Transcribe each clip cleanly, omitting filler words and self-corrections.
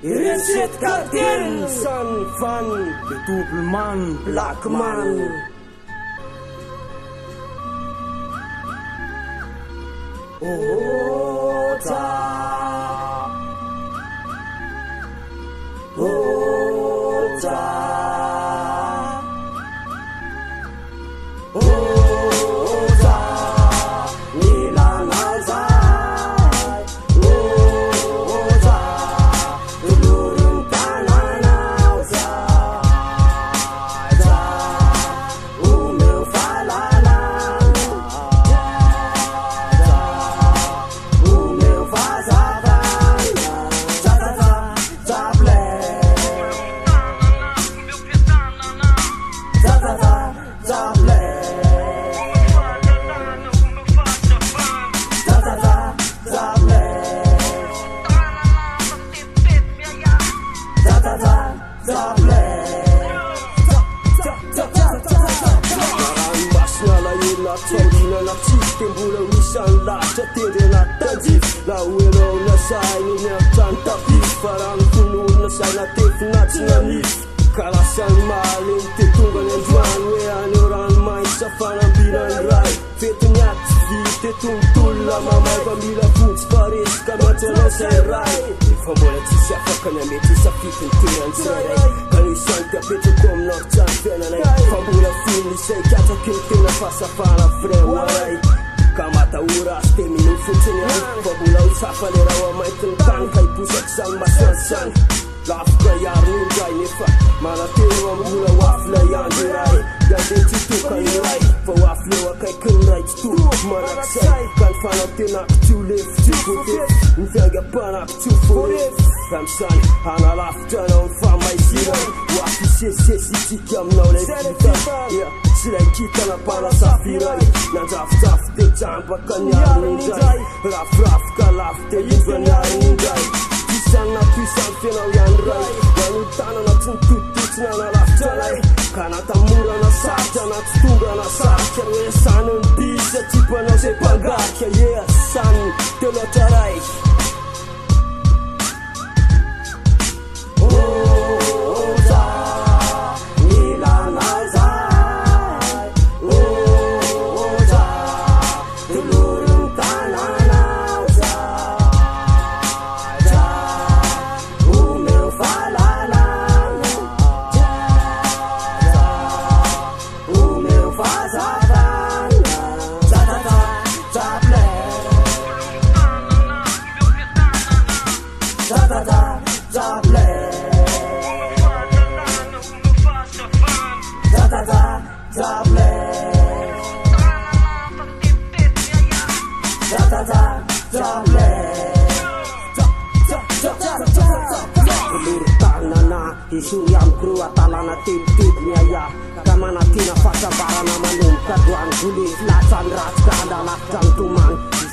Ireset Cartel, Sun Fan, The Doppelman, Blackman. Ota, Ota, Ota, Nilanazai, Ota, Tulurun Kananauzai, O meu falalan, o meu vazavan, Zablé, Zablé. Timbulan wisan lahat tindi na tanjif Lawero na say ninyakan tapis Parang puno na sa natif na tsunami Kalasan maling titunggan yang juan Wean orang main sa panambilan rai Fetonyat Tetungtul lama mai pamila futs Paris kamatono sa rai Famola tisya fakanya meti sa fitin tiran serai Kalisan kapito kom nok champion anay Fabula fini say kato kintin na pasa para frewaray Kamata uras teminin futsinya Fabula usafa lerawa may tentang Kay pusat sang masansan Laf kayar nungay nifa Malatiwa mula wafla yan diray Gande titu kaniray Fawafla wa kay kunray titu Maraksay kan fanatina tulif Tikutif Ntaga panak tufurif Ramsan hanalaf tanong famay siray Wafi sesi tikam naulay kita Silay kita na para sa firay Nandraf-taf de jamba kanyar ninday Raf-raf kalaf de yubanyar ninday Pisang na pisang finaw yan ray Nanutana na tuntutut na nalaftalay Kanata mura na sarja na tutunga na sarja Wesan ang bisa tipa na se pagakya Yesan telataray Isu yang kru atalana tip-tip niaya Kamana tina fasa barana manum Kaduan kulit lacan raska adalah jantuman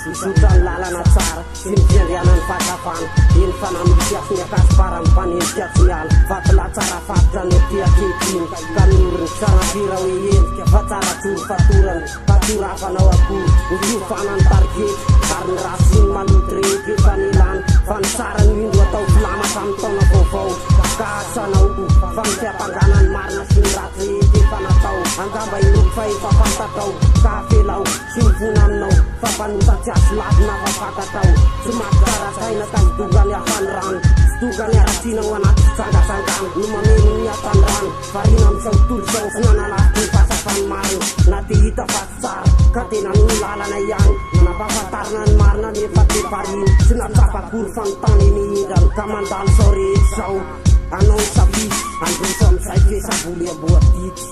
Sudan lalana car Sinfian yanan fatafan Infan ambisiasnya kasparan Panintiat sial Fatla cara fatra netia kitin Kanurun sana virawiyin Fatara curfaturan Fatura fanawaku Ujufanan target Karn rasin malutri Kifanilan Fansaran windu atau selama samtona kofau Kasana ubu Fangsia pangkanan marna sinratri Kifana tau Anggabay lupay Fapanta tau Kafilau Simpunan nau Fapanuta jaslat na fapata tau Semakara say na tay Tugan ya fanran Tugan ya rasinang wanat Sangka-sangkaan Lumaminin ya tanran Farinam sang tulsang Nanalaki pasafan maru Nati hita pasar Katinan ulala na yan Napapatarnan marna Di pati parin Sinasapa kurfang tanini Dan kamandal sore Sau Anong sabi Andun som say Kesa bulia buat tits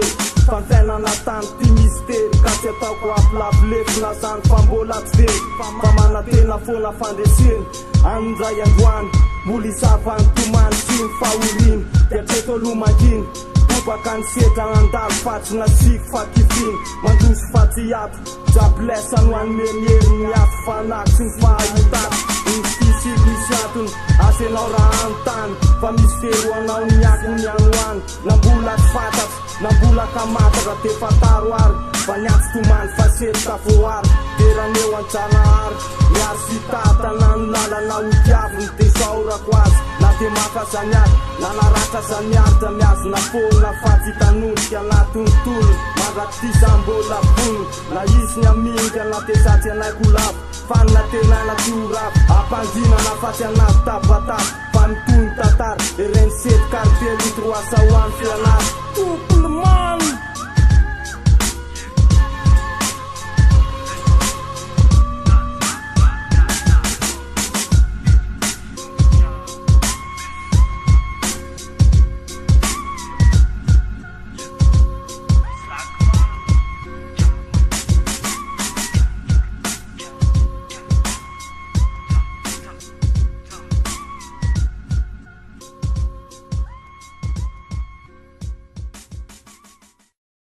kely fa ny fiainana tany ty misy tely ka tsy ataoko ampilafilefina zany fa mbola tsy vely fa manatena foana fandreseny amin'izay androany mbola isavany tomany sy ny fahoriny dia treto lomanginy bobaka ny setra andalo fatsina siky fakifiny mandosy fatsiato jablesa no anomeniery ny ato fanaky sy ny fahitako ny fisily misy antony asenao raha antany fa misy telo anao ny akony anoany na mbola tsy fantatry na mbola kamataka de fataro ary fa niatsy tomany fa setroka voary deraneo an-janahary miary sy tatana ny lalana hotiaviny de saorako azy na de makazaniary na naratra zaniaritra miazona foana fa tsy tanondrika anatiny tolo mandraky ty sambola bony na izy ny aminga na te satsy anaiko lavo fanina tenana ty oravo ampanjinana fa tsy anaty tabatabo fa mitony tatary ireny sety kartely troasa ho amin'ny fianary tompony